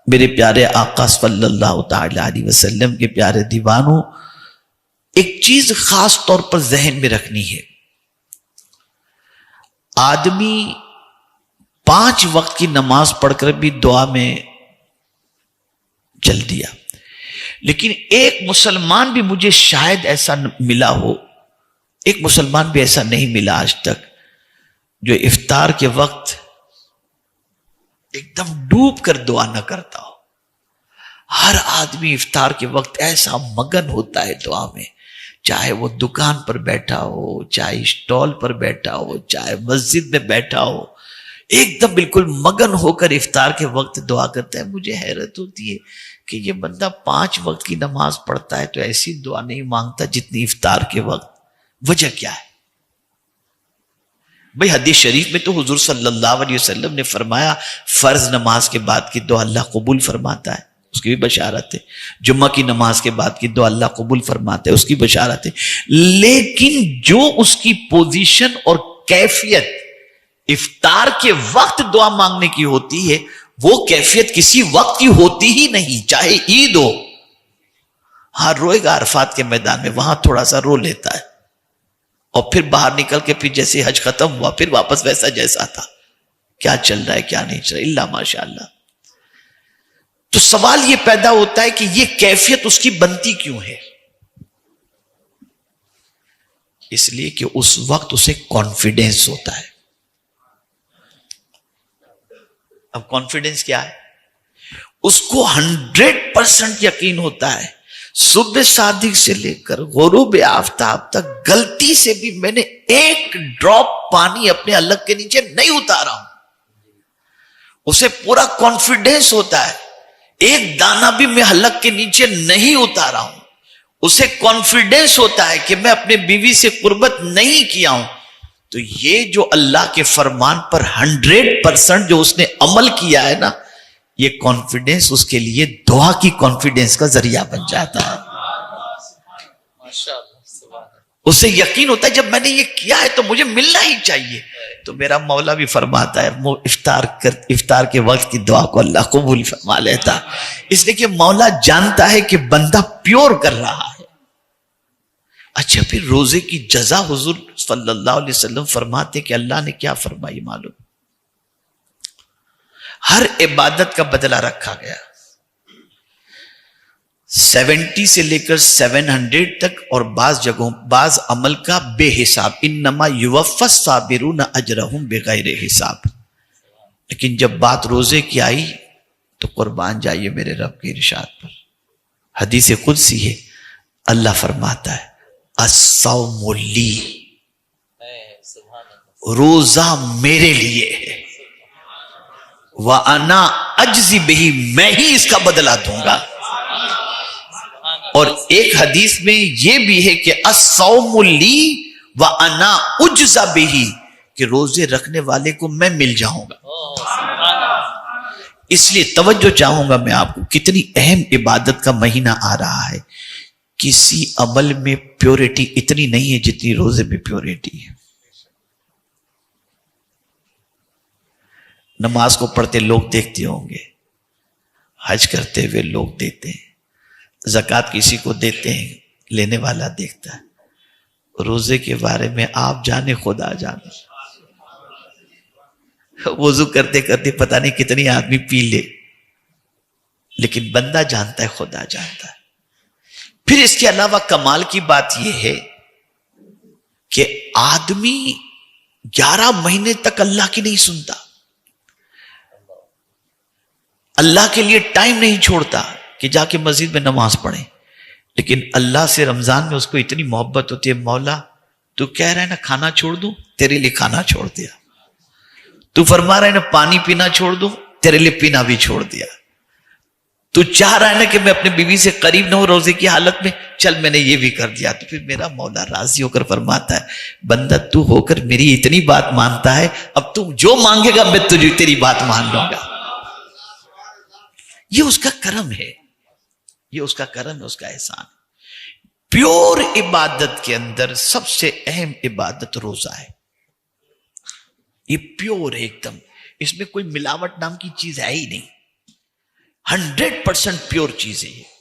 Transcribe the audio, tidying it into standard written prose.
میرے پیارے آقا صلی اللہ تعالی علیہ وسلم کے پیارے دیوانوں، ایک چیز خاص طور پر ذہن میں رکھنی ہے. آدمی 5 وقت کی نماز پڑھ کر بھی دعا میں چل دیا، لیکن ایک مسلمان بھی مجھے شاید ایسا ملا ہو، ایک مسلمان بھی ایسا نہیں ملا آج تک جو افطار کے وقت ایک دم ڈوب کر دعا نہ کرتا ہو. ہر آدمی افطار کے وقت ایسا مگن ہوتا ہے دعا میں، چاہے وہ دکان پر بیٹھا ہو، چاہے اسٹال پر بیٹھا ہو، چاہے مسجد میں بیٹھا ہو، ایک دم بالکل مگن ہو کر افطار کے وقت دعا کرتا ہے. مجھے حیرت ہوتی ہے کہ یہ بندہ 5 وقت کی نماز پڑھتا ہے تو ایسی دعا نہیں مانگتا جتنی افطار کے وقت. وجہ کیا ہے بھئی؟ حدیث شریف میں تو حضور صلی اللہ علیہ وسلم نے فرمایا فرض نماز کے بعد کی دعا اللہ قبول فرماتا ہے، اس کی بھی بشارت ہے. جمعہ کی نماز کے بعد کی دعا اللہ قبول فرماتا ہے، اس کی بشارت ہے. لیکن جو اس کی پوزیشن اور کیفیت افطار کے وقت دعا مانگنے کی ہوتی ہے، وہ کیفیت کسی وقت کی ہوتی ہی نہیں، چاہے عید ہو. ہاں روئے گا عرفات کے میدان میں، وہاں تھوڑا سا رو لیتا ہے، اور پھر باہر نکل کے پھر جیسے حج ختم ہوا پھر واپس ویسا جیسا تھا. کیا چل رہا ہے کیا نہیں چل رہا، اللہ ماشاء اللہ. تو سوال یہ پیدا ہوتا ہے کہ یہ کیفیت اس کی بنتی کیوں ہے؟ اس لیے کہ اس وقت اسے کانفیڈنس ہوتا ہے. اب کانفیڈنس کیا ہے؟ اس کو 100% یقین ہوتا ہے صبح صادق سے لے کر غروب آفتاب تک غلطی سے بھی میں نے ایک ڈراپ پانی اپنے حلق کے نیچے نہیں اتارا ہوں. اسے پورا کانفیڈنس ہوتا ہے ایک دانہ بھی میں حلق کے نیچے نہیں اتارا ہوں. اسے کانفیڈنس ہوتا ہے کہ میں اپنے بیوی سے قربت نہیں کیا ہوں. تو یہ جو اللہ کے فرمان پر 100% جو اس نے عمل کیا ہے نا، یہ کانفیڈنس اس کے لیے دعا کی کانفیڈنس کا ذریعہ بن جاتا ہے. اسے یقین ہوتا ہے جب میں نے یہ کیا ہے تو مجھے ملنا ہی چاہیے. تو میرا مولا بھی فرماتا ہے افطار کے وقت کی دعا کو اللہ قبول فرما لیتا، اس لیے کہ مولا جانتا ہے کہ بندہ پیور کر رہا ہے. اچھا پھر روزے کی جزا حضور صلی اللہ علیہ وسلم فرماتے کہ اللہ نے کیا فرمائی معلوم؟ ہر عبادت کا بدلہ رکھا گیا، 70 سے لے کر 700 تک، اور بعض جگہوں بعض عمل کا بے حساب. انما یوفی الصابرون اجرہم بغیر حساب. لیکن جب بات روزے کی آئی تو قربان جائیے میرے رب کے ارشاد پر. حدیث قدسی ہے، اللہ فرماتا ہے الصوم لی، روزہ میرے لیے ہے، وَأَنَا أَجْزِي بِهِ، میں ہی اس کا بدلہ دوں گا. اور ایک حدیث میں یہ بھی ہے کہ الصوم لی وَأَنَا أُجْزَ بِهِ، کہ روزے رکھنے والے کو میں مل جاؤں گا. اس لیے توجہ چاہوں گا میں آپ کو، کتنی اہم عبادت کا مہینہ آ رہا ہے. کسی عمل میں پیورٹی اتنی نہیں ہے جتنی روزے میں پیورٹی ہے. نماز کو پڑھتے لوگ دیکھتے ہوں گے، حج کرتے ہوئے لوگ دیتے ہیں، زکوٰۃ کسی کو دیتے ہیں لینے والا دیکھتا ہے. روزے کے بارے میں آپ جانے خدا جانے. وضو کرتے کرتے پتہ نہیں کتنی آدمی پی لے، لیکن بندہ جانتا ہے خدا جانتا ہے. پھر اس کے علاوہ کمال کی بات یہ ہے کہ آدمی 11 مہینے تک اللہ کی نہیں سنتا، اللہ کے لیے ٹائم نہیں چھوڑتا کہ جا کے مسجد میں نماز پڑھے. لیکن اللہ سے رمضان میں اس کو اتنی محبت ہوتی ہے، مولا تو کہہ رہا ہے نا کھانا چھوڑ دوں، تیرے لیے کھانا چھوڑ دیا. تو فرما رہا ہے نا پانی پینا چھوڑ دوں، تیرے لیے پینا بھی چھوڑ دیا. تو چاہ رہا ہے نا کہ میں اپنے بیوی سے قریب نہ ہو روزے کی حالت میں، چل میں نے یہ بھی کر دیا. تو پھر میرا مولا راضی ہو کر فرماتا ہے بندہ تو ہو کر میری اتنی بات مانتا ہے، اب تو جو مانگے گا میں تجھے تیری بات مان لوں گا. یہ اس کا کرم ہے، یہ اس کا کرم ہے، اس کا احسان. پیور عبادت کے اندر سب سے اہم عبادت روزہ ہے. یہ پیور ہے ایک دم، اس میں کوئی ملاوٹ نام کی چیز ہے ہی نہیں. 100% پیور چیز ہے یہ.